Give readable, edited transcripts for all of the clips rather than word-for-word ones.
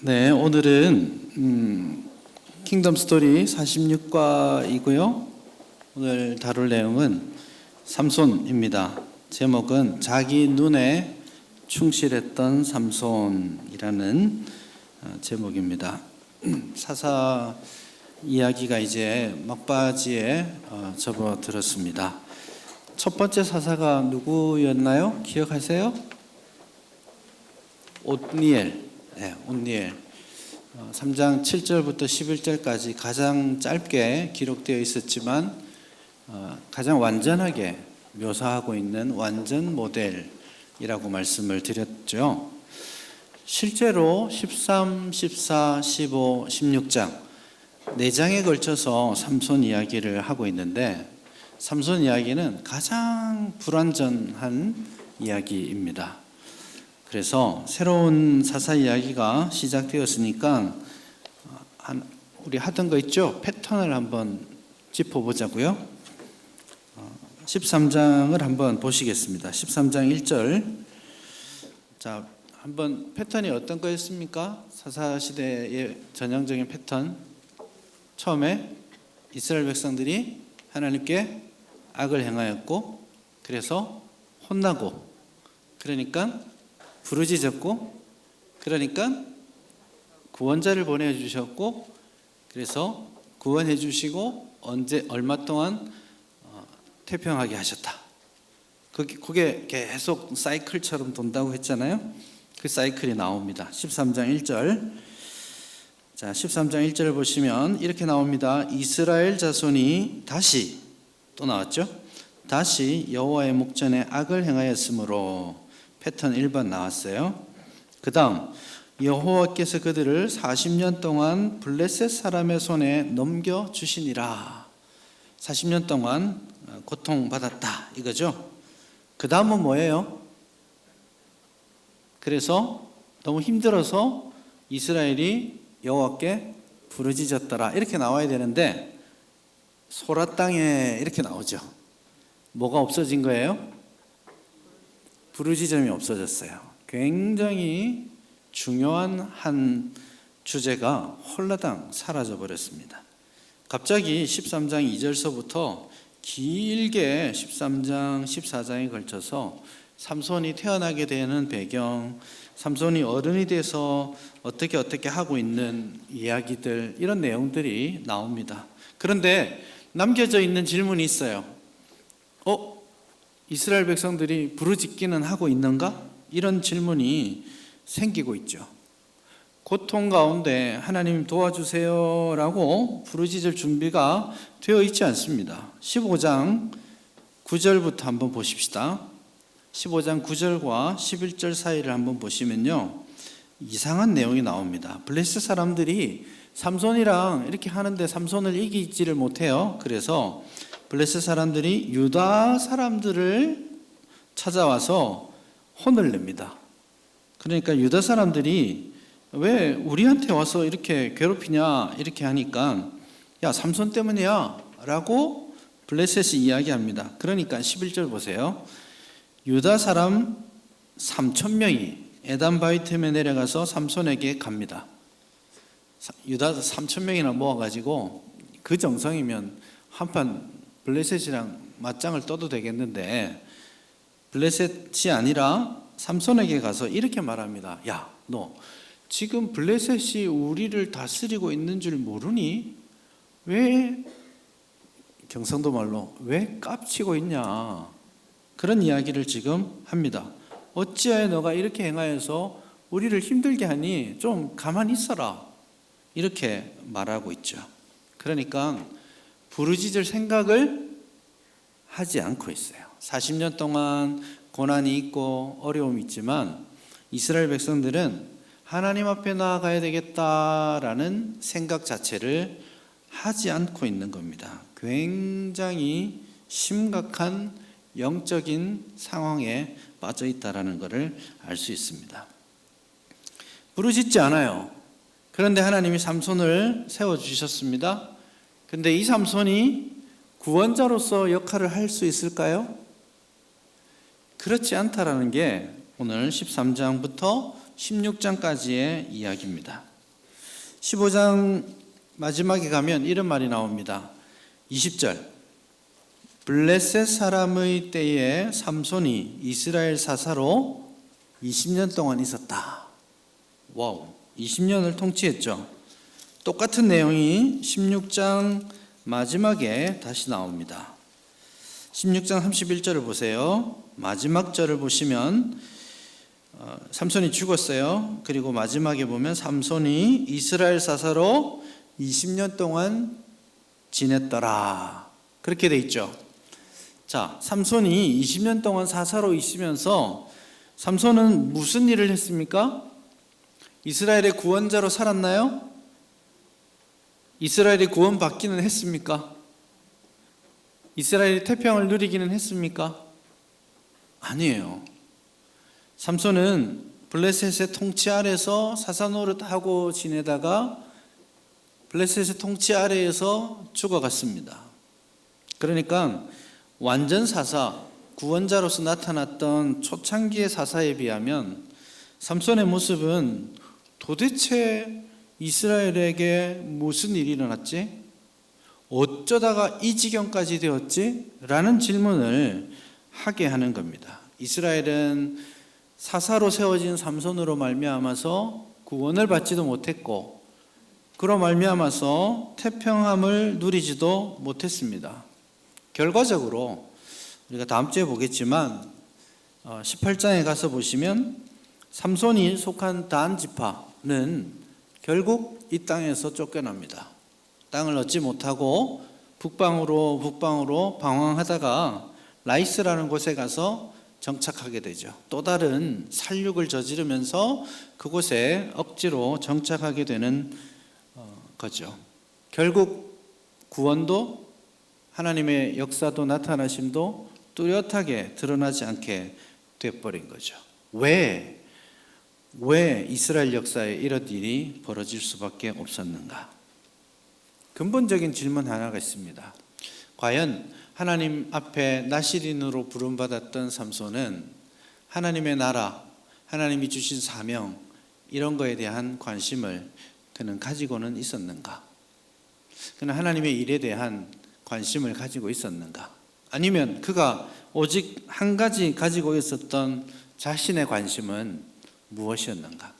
네, 오늘은 킹덤 스토리 46과이고요. 오늘 다룰 내용은 삼손입니다. 제목은 자기 눈에 충실했던 삼손이라는 제목입니다. 사사 이야기가 이제 막바지에 접어들었습니다. 첫 번째 사사가 누구였나요? 기억하세요? 옴니엘. 네, 옴니엘. 3장 7절부터 11절까지 가장 짧게 기록되어 있었지만 가장 완전하게 묘사하고 있는 완전 모델이라고 말씀을 드렸죠. 실제로 13, 14, 15, 16장 4장에 걸쳐서 삼손 이야기를 하고 있는데 삼손 이야기는 가장 불완전한 이야기입니다. 그래서 새로운 사사 이야기가 시작되었으니까 우리 하던 거 있죠? 패턴을 한번 짚어보자고요. 13장을 한번 보시겠습니다. 13장 1절. 자, 한번 패턴이 어떤 거였습니까? 사사 시대의 전형적인 패턴. 처음에 이스라엘 백성들이 하나님께 악을 행하였고, 그래서 혼나고, 그러니까 부르짖었고, 그러니까 구원자를 보내주셨고, 그래서 구원해 주시고 얼마 동안 태평하게 하셨다. 그게 계속 사이클처럼 돈다고 했잖아요. 그 사이클이 나옵니다. 13장 1절. 자, 13장 1절을 보시면 이렇게 나옵니다. 이스라엘 자손이 다시, 또 나왔죠? 다시 여호와의 목전에 악을 행하였으므로, 패턴 1번 나왔어요. 그 다음 여호와께서 그들을 40년 동안 블레셋 사람의 손에 넘겨주시니라. 40년 동안 고통받았다 이거죠. 그 다음은 뭐예요? 그래서 너무 힘들어서 이스라엘이 여호와께 부르짖었더라 이렇게 나와야 되는데 소라 땅에 이렇게 나오죠. 뭐가 없어진 거예요? 부르짖음이 없어졌어요. 굉장히 중요한 한 주제가 홀라당 사라져 버렸습니다. 갑자기 13장 2절서부터 길게 13장 14장에 걸쳐서 삼손이 태어나게 되는 배경, 삼손이 어른이 돼서 어떻게 하고 있는 이야기들, 이런 내용들이 나옵니다. 그런데 남겨져 있는 질문이 있어요. 이스라엘 백성들이 부르짖기는 하고 있는가? 이런 질문이 생기고 있죠. 고통 가운데 하나님 도와주세요 라고 부르짖을 준비가 되어 있지 않습니다. 15장 9절부터 한번 보십시다. 15장 9절과 11절 사이를 한번 보시면요, 이상한 내용이 나옵니다. 블레셋 사람들이 삼손이랑 이렇게 하는데 삼손을 이기지를 못해요. 그래서 블레셋 사람들이 유다 사람들을 찾아와서 혼을 냅니다. 그러니까 유다 사람들이 왜 우리한테 와서 이렇게 괴롭히냐 이렇게 하니까 야, 삼손 때문이야 라고 블레셋이 이야기합니다. 그러니까 11절 보세요. 유다 사람 3,000명이 에단 바위틈에 내려가서 삼손에게 갑니다. 유다 3,000명이나 모아가지고 그 정성이면 한판 블레셋이랑 맞짱을 떠도 되겠는데 블레셋이 아니라 삼손에게 가서 이렇게 말합니다. 야, 너 지금 블레셋이 우리를 다스리고 있는 줄 모르니? 왜, 경상도 말로 왜 깝치고 있냐? 그런 이야기를 지금 합니다. 어찌하여 너가 이렇게 행하여서 우리를 힘들게 하니? 좀 가만히 있어라. 이렇게 말하고 있죠. 그러니까 부르짖을 생각을 하지 않고 있어요. 40년 동안 고난이 있고 어려움이 있지만 이스라엘 백성들은 하나님 앞에 나아가야 되겠다라는 생각 자체를 하지 않고 있는 겁니다. 굉장히 심각한 영적인 상황에 빠져 있다라는 것을 알 수 있습니다. 부르짖지 않아요. 그런데 하나님이 삼손을 세워주셨습니다. 근데 이 삼손이 구원자로서 역할을 할 수 있을까요? 그렇지 않다라는 게 오늘 13장부터 16장까지의 이야기입니다. 15장 마지막에 가면 이런 말이 나옵니다. 20절. 블레셋 사람의 때에 삼손이 이스라엘 사사로 20년 동안 있었다. 와우, 20년을 통치했죠. 똑같은 내용이 16장 마지막에 다시 나옵니다. 16장 31절을 보세요. 마지막 절을 보시면 삼손이 죽었어요. 그리고 마지막에 보면 삼손이 이스라엘 사사로 20년 동안 지냈더라. 그렇게 돼 있죠. 자, 삼손이 20년 동안 사사로 있으면서 삼손은 무슨 일을 했습니까? 이스라엘의 구원자로 살았나요? 이스라엘이 구원받기는 했습니까? 이스라엘이 태평을 누리기는 했습니까? 아니에요. 삼손은 블레셋의 통치 아래서 사사 노릇하고 지내다가 블레셋의 통치 아래에서 죽어갔습니다. 그러니까 완전 사사, 구원자로서 나타났던 초창기의 사사에 비하면 삼손의 모습은 도대체 이스라엘에게 무슨 일이 일어났지? 어쩌다가 이 지경까지 되었지? 라는 질문을 하게 하는 겁니다. 이스라엘은 사사로 세워진 삼손으로 말미암아서 구원을 받지도 못했고 그로 말미암아서 태평함을 누리지도 못했습니다. 결과적으로 우리가 다음 주에 보겠지만 18장에 가서 보시면 삼손이 속한 단 지파는 결국 이 땅에서 쫓겨납니다. 땅을 얻지 못하고 북방으로 방황하다가 라이스라는 곳에 가서 정착하게 되죠. 또 다른 살육을 저지르면서 그곳에 억지로 정착하게 되는 거죠. 결국 구원도 하나님의 역사도 나타나심도 뚜렷하게 드러나지 않게 되어버린 거죠. 왜 이스라엘 역사에 이런 일이 벌어질 수밖에 없었는가? 근본적인 질문 하나가 있습니다. 과연 하나님 앞에 나시린으로 부름받았던 삼손은 하나님의 나라, 하나님이 주신 사명 이런 거에 대한 관심을 그는 가지고는 있었는가? 그는 하나님의 일에 대한 관심을 가지고 있었는가? 아니면 그가 오직 한 가지 가지고 있었던 자신의 관심은 무엇이었는가?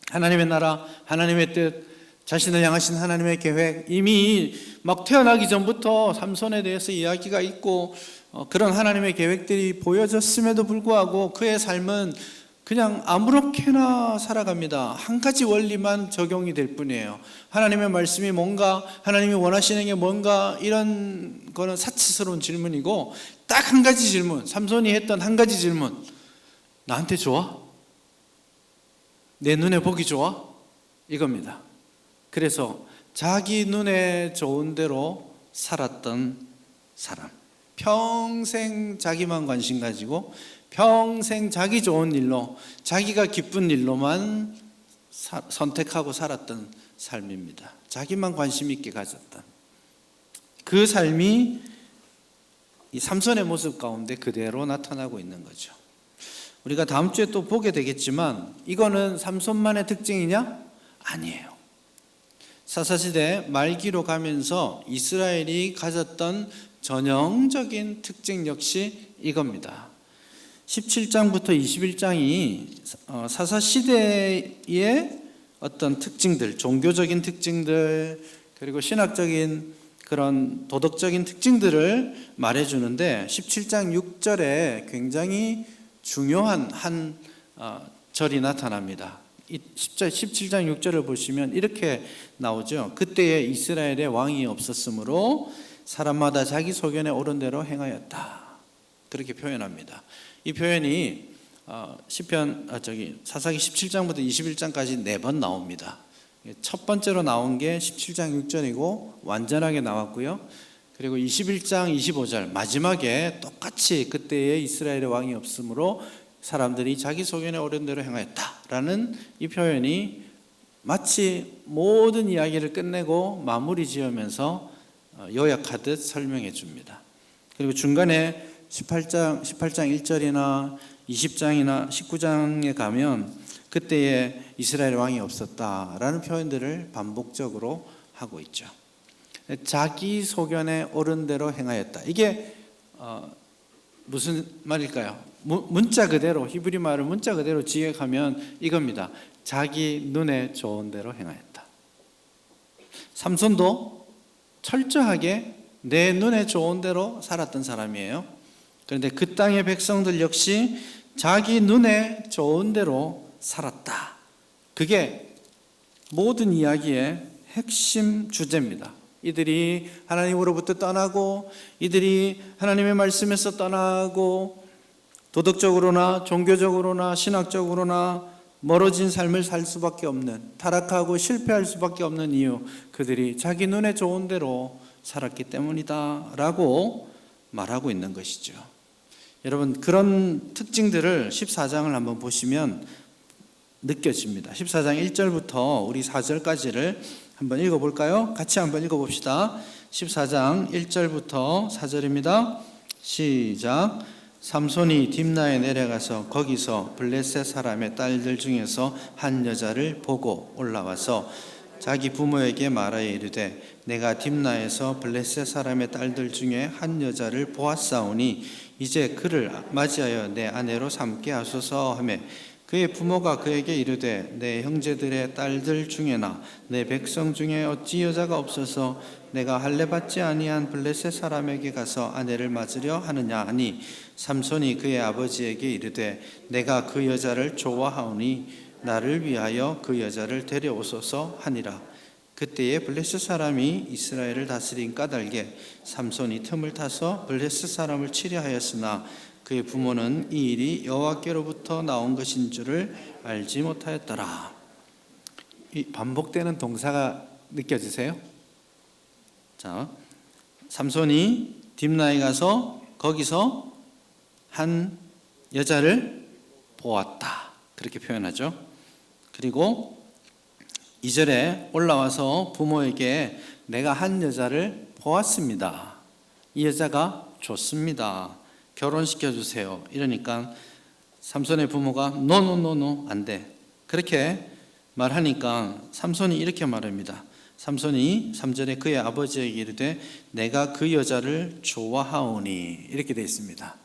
하나님의 나라, 하나님의 뜻, 자신을 향하신 하나님의 계획, 이미 막 태어나기 전부터 삼손에 대해서 이야기가 있고 그런 하나님의 계획들이 보여졌음에도 불구하고 그의 삶은 그냥 아무렇게나 살아갑니다. 한 가지 원리만 적용이 될 뿐이에요. 하나님의 말씀이 뭔가, 하나님이 원하시는 게 뭔가, 이런 거는 사치스러운 질문이고 딱 한 가지 질문, 삼손이 했던 한 가지 질문, 나한테 좋아? 내 눈에 보기 좋아? 이겁니다. 그래서 자기 눈에 좋은 대로 살았던 사람, 평생 자기만 관심 가지고 평생 자기 좋은 일로, 자기가 기쁜 일로만 선택하고 살았던 삶입니다. 자기만 관심 있게 가졌던 그 삶이 이 삼손의 모습 가운데 그대로 나타나고 있는 거죠. 우리가 다음 주에 또 보게 되겠지만 이거는 삼손만의 특징이냐? 아니에요. 사사시대 말기로 가면서 이스라엘이 가졌던 전형적인 특징 역시 이겁니다. 17장부터 21장이 사사시대의 어떤 특징들, 종교적인 특징들, 그리고 신학적인 그런 도덕적인 특징들을 말해주는데 17장 6절에 굉장히 중요한 한 절이 나타납니다. 17장 6절을 보시면 이렇게 나오죠. 그때에 이스라엘에 왕이 없었으므로 사람마다 자기 소견에 옳은 대로 행하였다. 그렇게 표현합니다. 이 표현이 사사기 17장부터 21장까지 4번 나옵니다. 첫 번째로 나온 게 17장 6절이고 완전하게 나왔고요. 그리고 21장 25절 마지막에 똑같이 그때에 이스라엘의 왕이 없으므로 사람들이 자기 소견에 옳은 대로 행하였다라는 이 표현이 마치 모든 이야기를 끝내고 마무리 지으면서 요약하듯 설명해 줍니다. 그리고 중간에 18장 1절이나 20장이나 19장에 가면 그때에 이스라엘 왕이 없었다라는 표현들을 반복적으로 하고 있죠. 자기 소견에 옳은 대로 행하였다. 이게 무슨 말일까요? 문자 그대로, 히브리 말을 문자 그대로 지역하면 이겁니다. 자기 눈에 좋은 대로 행하였다. 삼손도 철저하게 내 눈에 좋은 대로 살았던 사람이에요. 그런데 그 땅의 백성들 역시 자기 눈에 좋은 대로 살았다. 그게 모든 이야기의 핵심 주제입니다. 이들이 하나님으로부터 떠나고, 이들이 하나님의 말씀에서 떠나고, 도덕적으로나 종교적으로나 신학적으로나 멀어진 삶을 살 수밖에 없는, 타락하고 실패할 수밖에 없는 이유, 그들이 자기 눈에 좋은 대로 살았기 때문이다 라고 말하고 있는 것이죠. 여러분, 그런 특징들을 14장을 한번 보시면 느껴집니다. 14장 1절부터 우리 4절까지를 한번 읽어볼까요? 같이 한번 읽어봅시다. 14장 1절부터 4절입니다. 시작. 삼손이 딥나에 내려가서 거기서 블레셋 사람의 딸들 중에서 한 여자를 보고 올라와서 자기 부모에게 말하여 이르되 내가 딥나에서 블레셋 사람의 딸들 중에 한 여자를 보았사오니 이제 그를 맞이하여 내 아내로 삼게 하소서 하매 그의 부모가 그에게 이르되 내 형제들의 딸들 중에나 내 백성 중에 어찌 여자가 없어서 내가 할례받지 아니한 블레셋 사람에게 가서 아내를 맞으려 하느냐 하니 삼손이 그의 아버지에게 이르되 내가 그 여자를 좋아하오니 나를 위하여 그 여자를 데려오소서 하니라. 그때에 블레셋 사람이 이스라엘을 다스린 까닭에 삼손이 틈을 타서 블레셋 사람을 치려 하였으나 그의 부모는 이 일이 여호와께로부터 나온 것인 줄을 알지 못하였더라. 이 반복되는 동사가 느껴지세요? 자, 삼손이 딥나에 가서 거기서 한 여자를 보았다. 그렇게 표현하죠. 그리고 2절에 올라와서 부모에게 내가 한 여자를 보았습니다. 이 여자가 좋습니다. 결혼시켜 주세요. 이러니까 삼손의 부모가 노노노노 안 돼. 그렇게 말하니까 삼손이 이렇게 말합니다. 삼손이 3절에 그의 아버지에게 이르되 내가 그 여자를 좋아하오니 이렇게 되어 있습니다.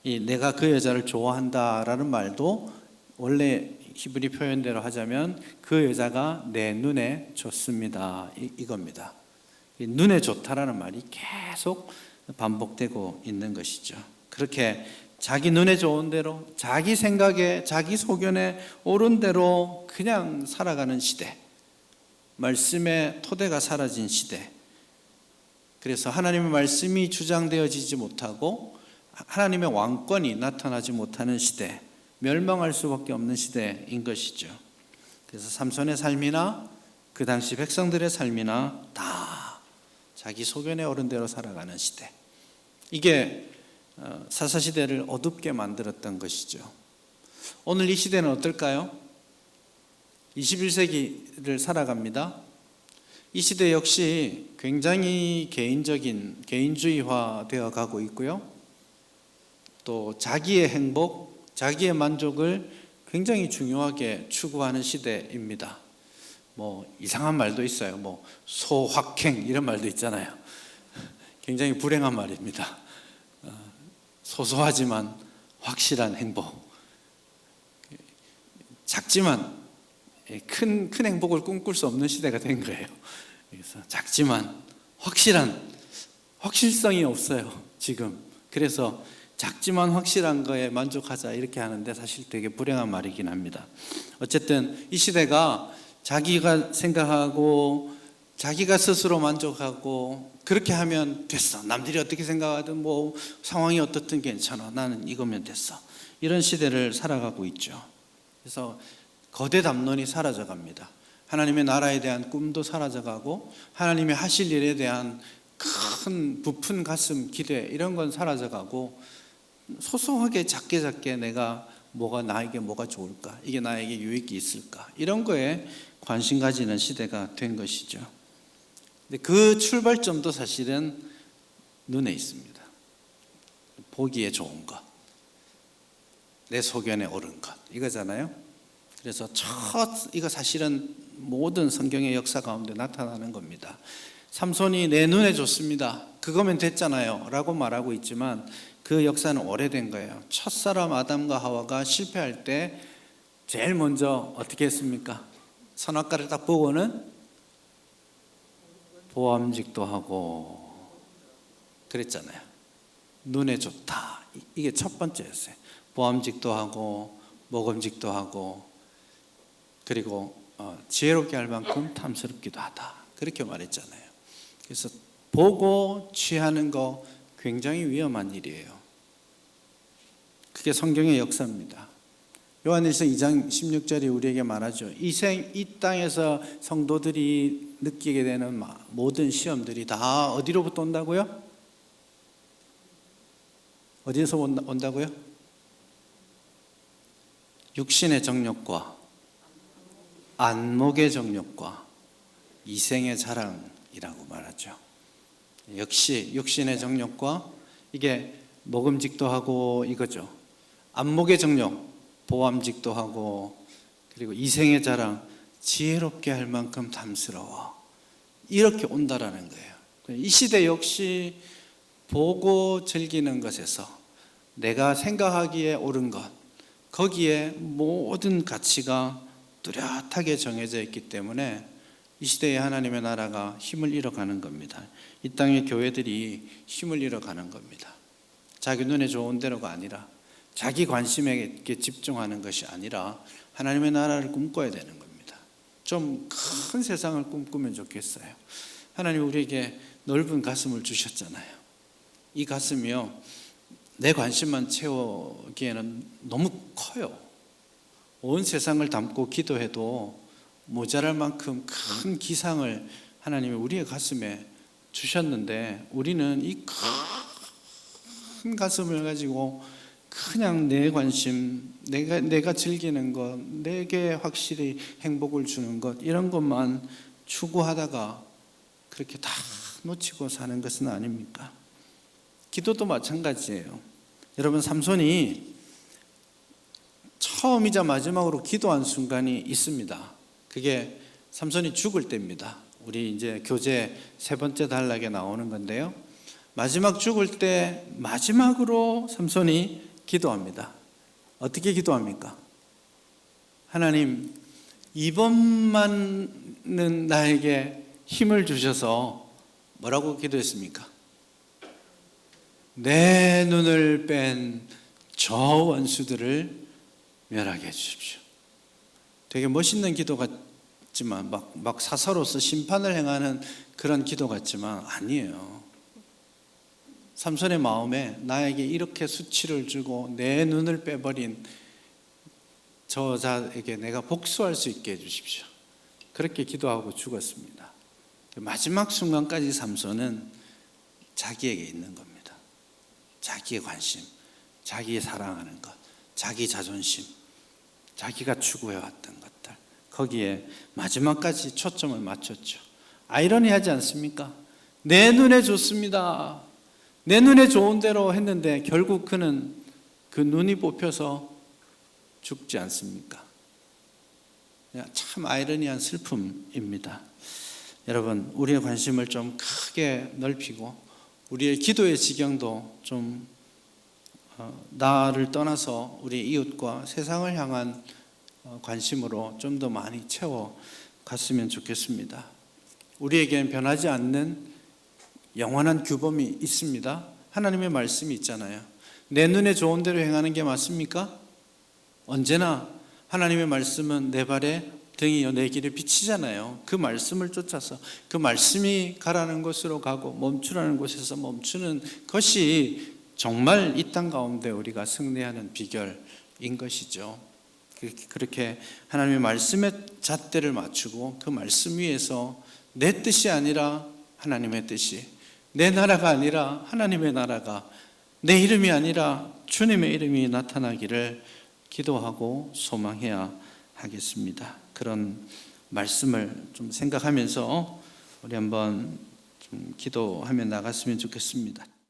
이 내가 그 여자를 좋아한다라는 말도 원래 히브리 표현대로 하자면 그 여자가 내 눈에 좋습니다. 이겁니다. 눈에 좋다라는 말이 계속 반복되고 있는 것이죠. 그렇게 자기 눈에 좋은 대로, 자기 생각에, 자기 소견에 옳은 대로 그냥 살아가는 시대, 말씀의 토대가 사라진 시대, 그래서 하나님의 말씀이 주장되어지지 못하고 하나님의 왕권이 나타나지 못하는 시대, 멸망할 수밖에 없는 시대인 것이죠. 그래서 삼손의 삶이나 그 당시 백성들의 삶이나 다 자기 소견에 옳은 대로 살아가는 시대, 이게 사사시대를 어둡게 만들었던 것이죠. 오늘 이 시대는 어떨까요? 21세기를 살아갑니다. 이 시대 역시 굉장히 개인적인, 개인주의화 되어 가고 있고요. 또 자기의 행복, 자기의 만족을 굉장히 중요하게 추구하는 시대입니다. 뭐 이상한 말도 있어요. 뭐 소확행 이런 말도 있잖아요. 굉장히 불행한 말입니다. 소소하지만 확실한 행복, 작지만 큰 행복을 꿈꿀 수 없는 시대가 된 거예요. 그래서 작지만 확실성이 없어요 지금. 그래서 작지만 확실한 거에 만족하자 이렇게 하는데 사실 되게 불행한 말이긴 합니다. 어쨌든 이 시대가 자기가 생각하고 자기가 스스로 만족하고 그렇게 하면 됐어, 남들이 어떻게 생각하든 뭐 상황이 어떻든 괜찮아, 나는 이거면 됐어, 이런 시대를 살아가고 있죠. 그래서 거대 담론이 사라져갑니다. 하나님의 나라에 대한 꿈도 사라져가고 하나님의 하실 일에 대한 큰 부푼 가슴 기대 이런 건 사라져가고 소소하게 작게 내가 나에게 뭐가 좋을까, 이게 나에게 유익이 있을까, 이런 거에 관심 가지는 시대가 된 것이죠. 근데 그 출발점도 사실은 눈에 있습니다. 보기에 좋은 것, 내 소견에 옳은 것, 이거잖아요. 그래서 이거 사실은 모든 성경의 역사 가운데 나타나는 겁니다. 삼손이 내 눈에 좋습니다, 그거면 됐잖아요 라고 말하고 있지만 그 역사는 오래된 거예요. 첫사람 아담과 하와가 실패할 때 제일 먼저 어떻게 했습니까? 선악과를 딱 보고는 보암직도 하고 그랬잖아요. 눈에 좋다, 이게 첫 번째였어요. 보암직도 하고 먹음직도 하고 그리고 지혜롭게 할 만큼 탐스럽기도 하다, 그렇게 말했잖아요. 그래서 보고 취하는 거 굉장히 위험한 일이에요. 그게 성경의 역사입니다. 요한일서 2장 16절이 우리에게 말하죠. 이 땅에서 성도들이 느끼게 되는 모든 시험들이 다 어디로부터 온다고요? 어디에서 온다고요? 육신의 정욕과 안목의 정욕과 이생의 자랑이라고 말하죠. 역시 육신의 정욕과 이게 먹음직도 하고 이거죠. 안목의 정욕, 보암직도 하고 그리고 이생의 자랑, 지혜롭게 할 만큼 탐스러워, 이렇게 온다라는 거예요. 이 시대 역시 보고 즐기는 것에서 내가 생각하기에 옳은 것, 거기에 모든 가치가 뚜렷하게 정해져 있기 때문에 이 시대에 하나님의 나라가 힘을 잃어가는 겁니다. 이 땅의 교회들이 힘을 잃어가는 겁니다. 자기 눈에 좋은 대로가 아니라, 자기 관심에 집중하는 것이 아니라 하나님의 나라를 꿈꿔야 되는 겁니다. 좀 큰 세상을 꿈꾸면 좋겠어요. 하나님 우리에게 넓은 가슴을 주셨잖아요. 이 가슴이요, 내 관심만 채우기에는 너무 커요. 온 세상을 담고 기도해도 모자랄 만큼 큰 기상을 하나님이 우리의 가슴에 주셨는데, 우리는 이 큰 가슴을 가지고 그냥 내 관심, 내가 즐기는 것, 내게 확실히 행복을 주는 것, 이런 것만 추구하다가 그렇게 다 놓치고 사는 것은 아닙니까? 기도도 마찬가지예요. 여러분, 삼손이 처음이자 마지막으로 기도한 순간이 있습니다. 그게 삼손이 죽을 때입니다. 우리 이제 교재 3번째 단락에 나오는 건데요. 마지막 죽을 때 마지막으로 삼손이 기도합니다. 어떻게 기도합니까? 하나님, 이번만은 나에게 힘을 주셔서 뭐라고 기도했습니까? 내 눈을 뺀 저 원수들을 멸하게 해주십시오. 되게 멋있는 기도 같지만 막 사사로서 심판을 행하는 그런 기도 같지만 아니에요. 삼손의 마음에 나에게 이렇게 수치를 주고 내 눈을 빼버린 저 자에게 내가 복수할 수 있게 해주십시오. 그렇게 기도하고 죽었습니다. 마지막 순간까지 삼손은 자기에게 있는 겁니다. 자기의 관심, 자기의 사랑하는 것, 자기 자존심, 자기가 추구해왔던 것들, 거기에 마지막까지 초점을 맞췄죠. 아이러니하지 않습니까? 내 눈에 좋습니다, 내 눈에 좋은 대로 했는데 결국 그는 그 눈이 뽑혀서 죽지 않습니까? 참 아이러니한 슬픔입니다. 여러분, 우리의 관심을 좀 크게 넓히고 우리의 기도의 지경도 좀 나를 떠나서 우리 이웃과 세상을 향한 관심으로 좀 더 많이 채워갔으면 좋겠습니다. 우리에겐 변하지 않는 영원한 규범이 있습니다. 하나님의 말씀이 있잖아요. 내 눈에 좋은 대로 행하는 게 맞습니까? 언제나 하나님의 말씀은 내 발에 등이요 내 길에 비치잖아요. 그 말씀을 쫓아서 그 말씀이 가라는 곳으로 가고 멈추라는 곳에서 멈추는 것이 정말 이 땅 가운데 우리가 승리하는 비결인 것이죠. 그렇게 하나님의 말씀에 잣대를 맞추고 그 말씀 위에서 내 뜻이 아니라 하나님의 뜻이, 내 나라가 아니라 하나님의 나라가, 내 이름이 아니라 주님의 이름이 나타나기를 기도하고 소망해야 하겠습니다. 그런 말씀을 좀 생각하면서 우리 한번 좀 기도하며 나갔으면 좋겠습니다.